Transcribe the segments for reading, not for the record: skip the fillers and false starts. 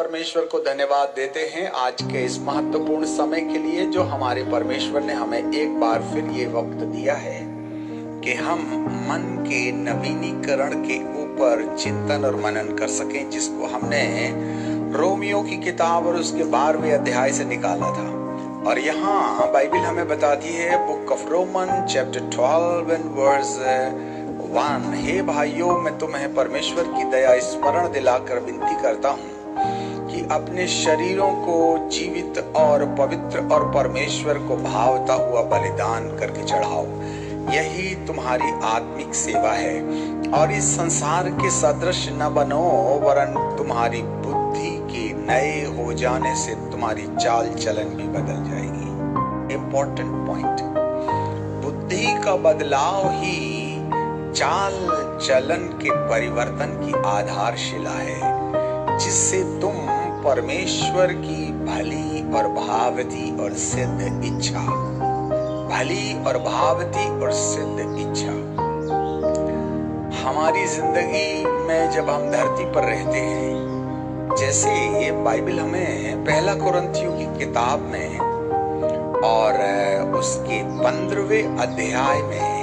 परमेश्वर को धन्यवाद देते हैं आज के इस महत्वपूर्ण समय के लिए जो हमारे परमेश्वर ने हमें एक बार फिर ये वक्त दिया है कि हम मन के नवीनीकरण के ऊपर चिंतन और मनन कर सकें, जिसको हमने रोमियो की किताब और उसके 12वें अध्याय से निकाला था। और यहाँ बाइबल हमें बताती है, book of Roman chapter 12 and verse 1, हे भाइयों, मैं तुम्हें परमेश्वर की दया स्मरण दिलाकर विनती करता हूँ कि अपने शरीरों को जीवित और पवित्र और परमेश्वर को भावता हुआ बलिदान करके चढ़ाओ, यही तुम्हारी आत्मिक सेवा है। और इस संसार के सदृश न बनो, वरन तुम्हारी बुद्धि के नए हो जाने से तुम्हारी चाल चलन भी बदल जाएगी। इम्पोर्टेंट पॉइंट, बुद्धि का बदलाव ही चाल चलन के परिवर्तन की आधारशिला है, जिससे तुम परमेश्वर की भली और भावती और सिद्ध इच्छा, भली और भावती और सिद्ध इच्छा। हमारी जिंदगी में जब हम धरती पर रहते हैं, जैसे ये बाइबल हमें पहला कुरिन्थियों की किताब में और उसके 15वें अध्याय में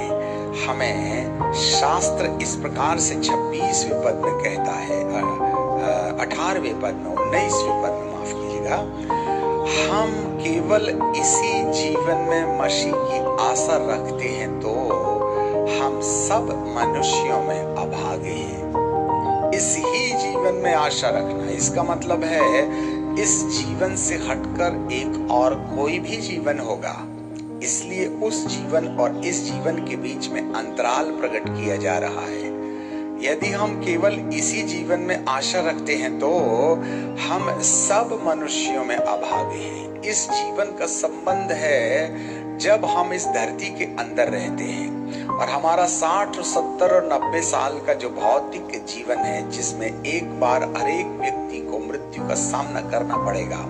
हमें शास्त्र इस प्रकार से 26वें पद में कहता है, 18वें पद में, 19वें पद में माफ कीजिएगा, हम केवल इसी जीवन में मसीह की आशा रखते हैं तो हम सब मनुष्यों में अभागे हैं। इस ही जीवन में आशा रखना, इसका मतलब है इस जीवन से हटकर एक और कोई भी जीवन होगा, इसलिए उस जीवन और इस जीवन के बीच में अंतराल प्रकट किया जा रहा है। यदि हम केवल इसी जीवन में आशा रखते हैं तो हम सब मनुष्यों में अभागे हैं। इस जीवन का संबंध है जब हम इस धरती के अंदर रहते हैं और हमारा 60 और 70 और 90 साल का जो भौतिक जीवन है, जिसमें एक बार हर एक व्यक्ति को मृत्यु का सामना करना पड़ेगा।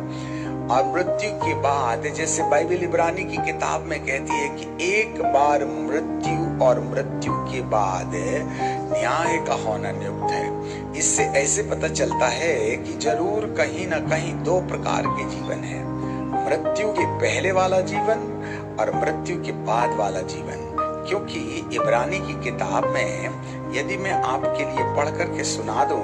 और मृत्यु के बाद, जैसे बाइबल इब्रानी की किताब में कहती है कि एक बार मृत्यु और मृत्यु के बाद न्याय का होना नियुक्त है। इससे ऐसे पता चलता है कि जरूर कहीं ना कहीं दो प्रकार के जीवन है, मृत्यु के पहले वाला जीवन और मृत्यु के बाद वाला जीवन। क्योंकि इब्रानी की किताब में यदि मैं आपके लिए पढ़ करके सुना दूं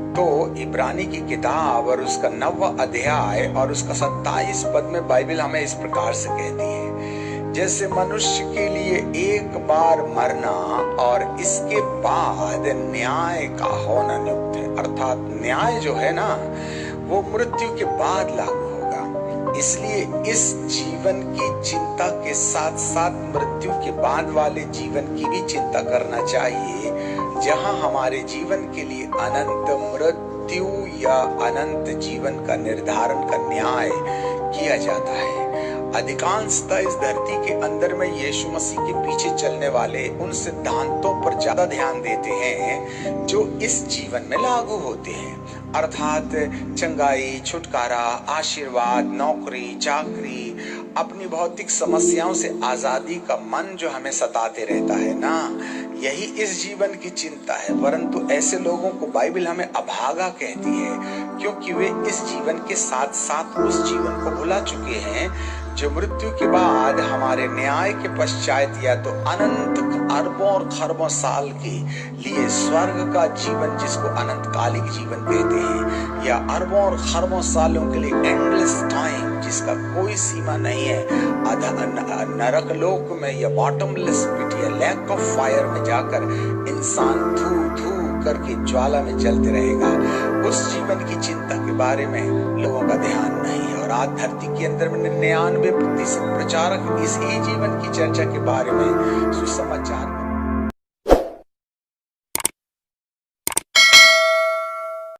तो इब्रानी की किताब और उसका 9वां अध्याय और उसका 27 पद में बाइबल हमें इस प्रकार से कहती है, जैसे मनुष्य के लिए एक बार मरना और इसके बाद न्याय का होना नियुक्त है। अर्थात न्याय जो है ना, वो मृत्यु के बाद लागू होगा। इसलिए इस जीवन की चिंता के साथ साथ मृत्यु के बाद वाले जीवन की भी चिंता करना चाहिए, जहां हमारे जीवन के लिए अनंत मृत्यु या अनंत जीवन का निर्धारण का न्याय किया जाता है। अधिकांशतः इस धरती के अंदर में यीशु मसीह के पीछे चलने वाले उन सिद्धांतों पर ज्यादा ध्यान देते हैं जो इस जीवन में लागू होते हैं, अर्थात चंगाई, छुटकारा, आशीर्वाद, नौकरी, चाकरी, अपनी भौतिक समस्याओं से आजादी का मन जो हमें सताते रहता है ना, यही इस जीवन की चिंता है। परंतु ऐसे लोगों को बाइबल हमें अभागा कहती है, क्योंकि वे इस जीवन के साथ साथ उस जीवन को भुला चुके हैं जो मृत्यु के बाद हमारे न्याय के पश्चात या तो अनंत अरबों और खरबों साल के लिए स्वर्ग का जीवन, जिसको अनंतकालिक जीवन कहते हैं, या अरबों और खरबों सालों के लिए एंडलेस टाइम, जिसका कोई सीमा नहीं है, नरक लोक में या बॉटमलेस पिट या लैक ऑफ फायर में जाकर इंसान धू धू करके ज्वाला में जलते रहेगा। उस जीवन की चिंता के बारे में लोगों का ध्यान नहीं है। और आज धरती के अंदर में 99% प्रचारक इस ही जीवन की चर्चा के बारे में सुसमाचार